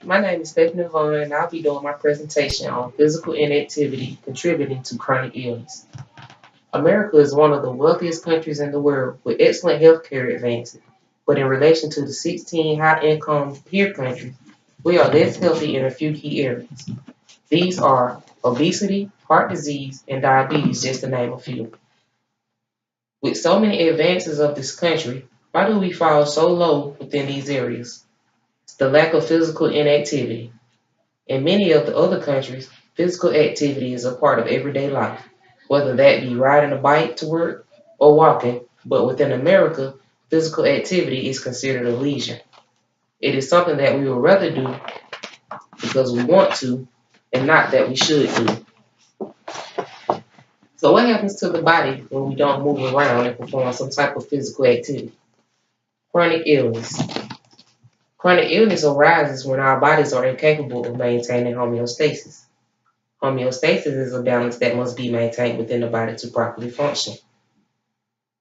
My name is Stephanie Vaughn, and I'll be doing my presentation on physical inactivity contributing to chronic illness. America is one of the wealthiest countries in the world with excellent healthcare advances, but in relation to the 16 high-income peer countries, we are less healthy in a few key areas. These are obesity, heart disease, and diabetes, just to name a few. With so many advances of this country, why do we fall so low within these areas? It's the lack of physical inactivity. In many of the other countries, physical activity is a part of everyday life, whether that be riding a bike to work or walking, but within America, physical activity is considered a leisure. It is something that we would rather do because we want to and not that we should do. So what happens to the body when we don't move around and perform some type of physical activity? Chronic illness. Chronic illness arises when our bodies are incapable of maintaining homeostasis. Homeostasis is a balance that must be maintained within the body to properly function.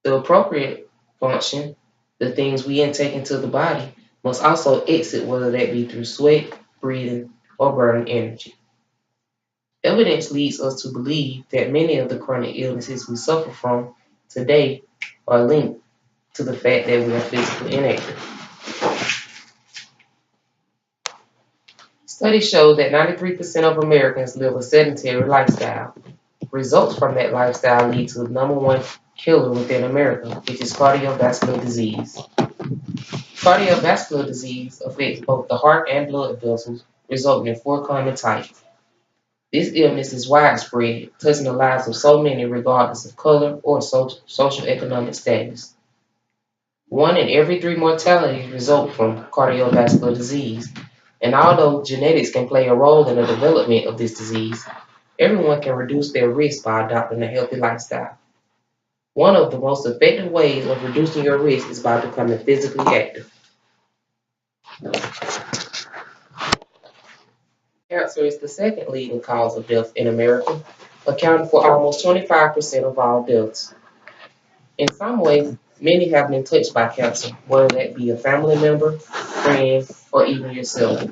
The appropriate function, the things we intake into the body, must also exit, whether that be through sweat, breathing, or burning energy. Evidence leads us to believe that many of the chronic illnesses we suffer from today are linked to the fact that we are physically inactive. Studies show that 93% of Americans live a sedentary lifestyle. Results from that lifestyle lead to the number one killer within America, which is cardiovascular disease. Cardiovascular disease affects both the heart and blood vessels, resulting in four common types. This illness is widespread, touching the lives of so many regardless of color or social economic status. 1 in every 3 mortalities result from cardiovascular disease, and although genetics can play a role in the development of this disease, everyone can reduce their risk by adopting a healthy lifestyle. One of the most effective ways of reducing your risk is by becoming physically active. Cancer is the second leading cause of death in America, accounting for almost 25% of all deaths. In some ways, many have been touched by cancer, whether that be a family member, friend, or even yourself.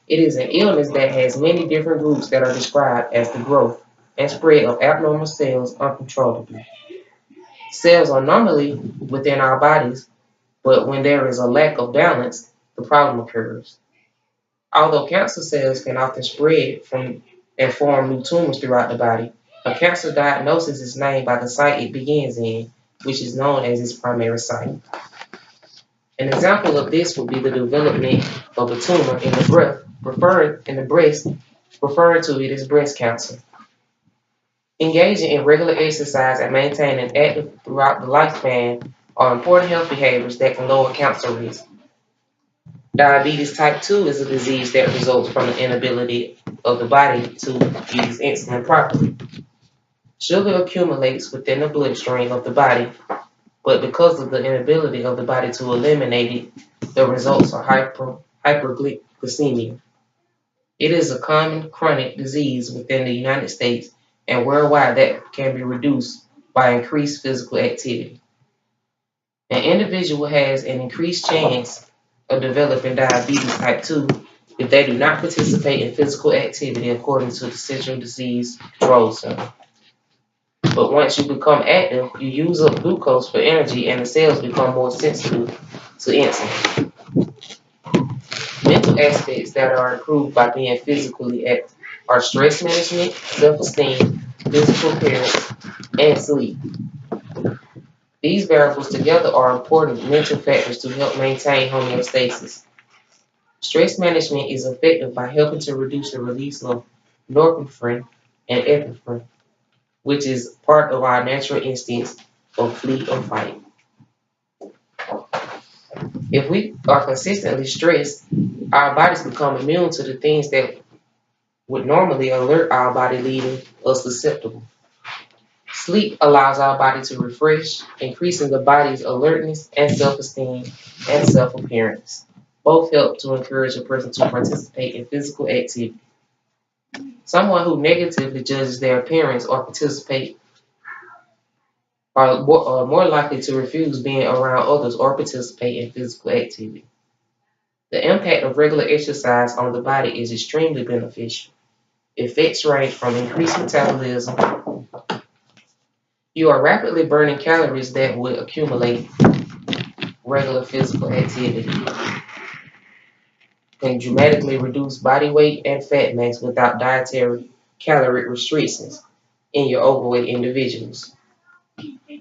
It is an illness that has many different groups that are described as the growth and spread of abnormal cells uncontrollably. Cells are normally within our bodies, but when there is a lack of balance, the problem occurs. Although cancer cells can often spread from and form new tumors throughout the body, a cancer diagnosis is named by the site it begins in, which is known as its primary site. An example of this would be the development of a tumor in the breast, referring to it as breast cancer. Engaging in regular exercise and maintaining active throughout the lifespan are important health behaviors that can lower cancer risk. Diabetes type 2 is a disease that results from the inability of the body to use insulin properly. Sugar accumulates within the bloodstream of the body, but because of the inability of the body to eliminate it, the results are hyperglycemia. It is a common chronic disease within the United States and worldwide that can be reduced by increased physical activity. An individual has an increased chance of developing diabetes type 2 if they do not participate in physical activity according to the Central Disease Control Center. But once you become active, you use up glucose for energy and the cells become more sensitive to insulin. Mental aspects that are improved by being physically active are stress management, self-esteem, physical appearance, and sleep. These variables together are important mental factors to help maintain homeostasis. Stress management is effective by helping to reduce the release of norepinephrine and epinephrine, which is part of our natural instincts of flee or fight. If we are consistently stressed, our bodies become immune to the things that would normally alert our body, leaving us susceptible. Sleep allows our body to refresh, increasing the body's alertness and self-esteem and self-appearance. Both help to encourage a person to participate in physical activity. Someone who negatively judges their appearance or participate are more likely to refuse being around others or participate in physical activity. The impact of regular exercise on the body is extremely beneficial. Effects range from increased metabolism. You are rapidly burning calories that would accumulate. Regular physical activity can dramatically reduce body weight and fat mass without dietary calorie restrictions in your overweight individuals.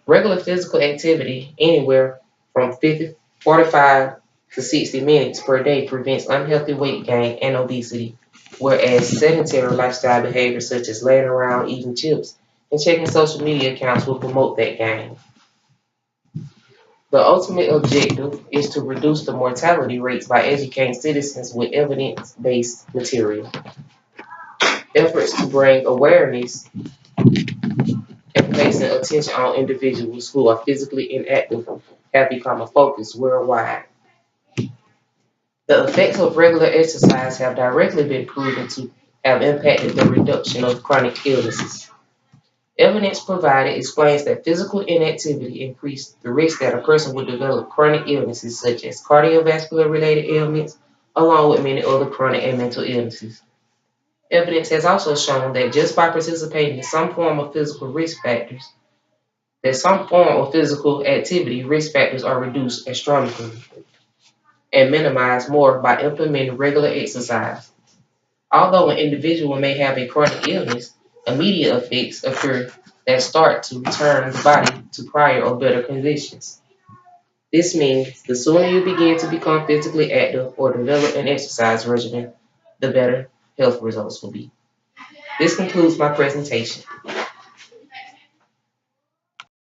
Regular physical activity, anywhere from 45 to 60 minutes per day, prevents unhealthy weight gain and obesity, whereas sedentary lifestyle behaviors such as laying around eating chips and checking social media accounts will promote that gain. The ultimate objective is to reduce the mortality rates by educating citizens with evidence-based material. Efforts to bring awareness and placing attention on individuals who are physically inactive have become a focus worldwide. The effects of regular exercise have directly been proven to have impacted the reduction of chronic illnesses. Evidence provided explains that physical inactivity increases the risk that a person will develop chronic illnesses such as cardiovascular related ailments, along with many other chronic and mental illnesses. Evidence has also shown that just by participating in some form of physical risk factors, that some form of physical activity risk factors are reduced astronomically and minimized more by implementing regular exercise. Although an individual may have a chronic illness, immediate effects occur that start to return the body to prior or better conditions. This means the sooner you begin to become physically active or develop an exercise regimen, the better health results will be. This concludes my presentation.